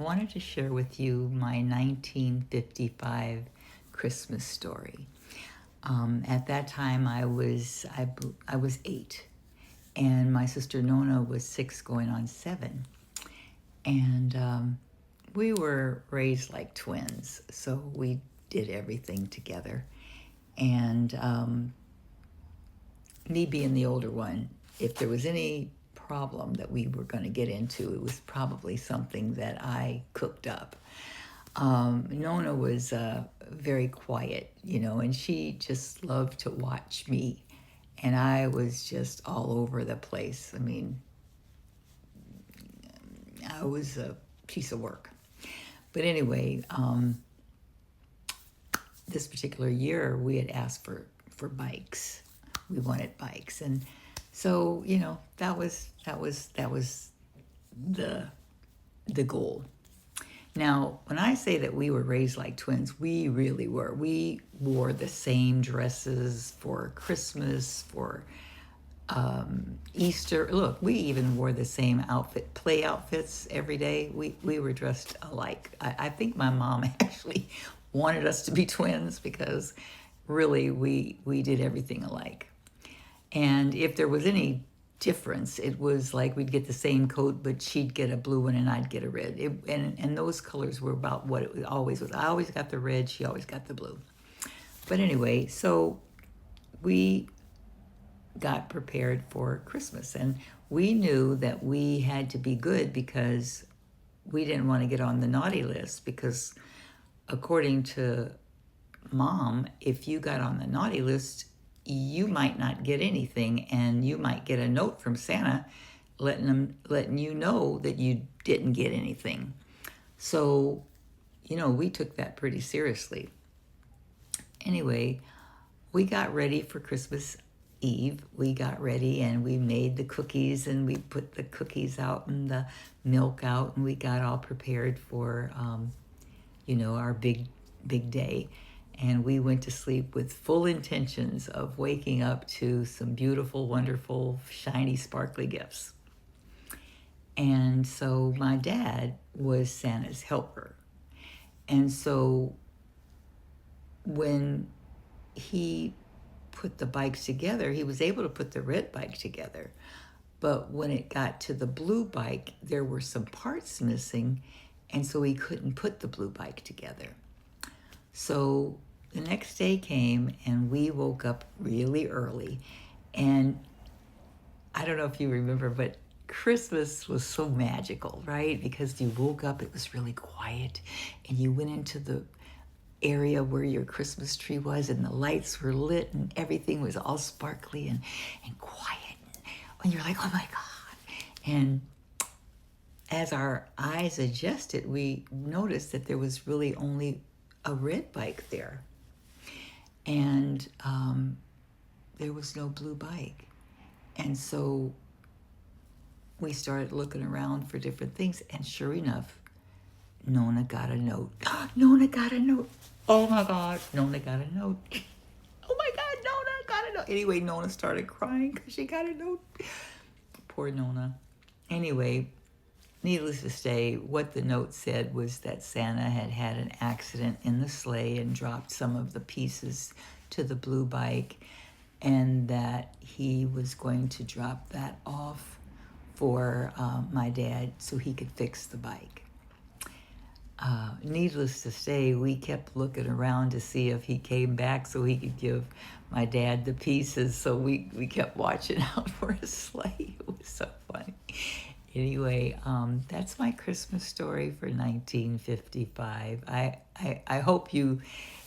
wanted to share with you my 1955 Christmas story. At that time, I was 8, and my sister Nona was 6, going on 7, and we were raised like twins, so we did everything together. And me being the older one, if there was any problem that we were going to get into, it was probably something that I cooked up. Nona was very quiet, and she just loved to watch me. And I was just all over the place. I mean, I was a piece of work. But anyway, this particular year, we had asked for bikes. We wanted bikes. And so, that was the goal. Now, when I say that we were raised like twins, we really were. We wore the same dresses for Christmas, for Easter. Look, we even wore the same play outfits every day. We were dressed alike. I think my mom actually wanted us to be twins because really we did everything alike. And if there was any difference, it was like we'd get the same coat, but she'd get a blue one and I'd get a red. And those colors were about what it always was. I always got the red, she always got the blue. But anyway, so we got prepared for Christmas, and we knew that we had to be good because we didn't want to get on the naughty list, because according to Mom, if you got on the naughty list, you might not get anything, and you might get a note from Santa letting you know that you didn't get anything. So, we took that pretty seriously. Anyway, we got ready for Christmas Eve. We got ready and we made the cookies, and we put the cookies out and the milk out, and we got all prepared for, our big day. And we went to sleep with full intentions of waking up to some beautiful, wonderful, shiny, sparkly gifts. And so my dad was Santa's helper. And so when he put the bikes together, he was able to put the red bike together. But when it got to the blue bike, there were some parts missing, and so he couldn't put the blue bike together. So the next day came, and we woke up really early. And I don't know if you remember, but Christmas was so magical, right? Because you woke up, it was really quiet, and you went into the area where your Christmas tree was, and the lights were lit, and everything was all sparkly and quiet. And you're like, oh my God. And as our eyes adjusted, we noticed that there was really only a red bike there. And there was no blue bike. And so we started looking around for different things, and sure enough, Nona got a note. Nona got a note. Oh my God, Nona got a note. Oh my God, Nona got a note. Anyway, Nona started crying because she got a note. Poor Nona. Anyway, needless to say, what the note said was that Santa had had an accident in the sleigh and dropped some of the pieces to the blue bike, and that he was going to drop that off for my dad so he could fix the bike. Needless to say, we kept looking around to see if he came back so he could give my dad the pieces. So we kept watching out for his sleigh. It was so funny. Anyway, that's my Christmas story for 1955. I hope you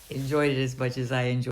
enjoyed it as much as I enjoyed it.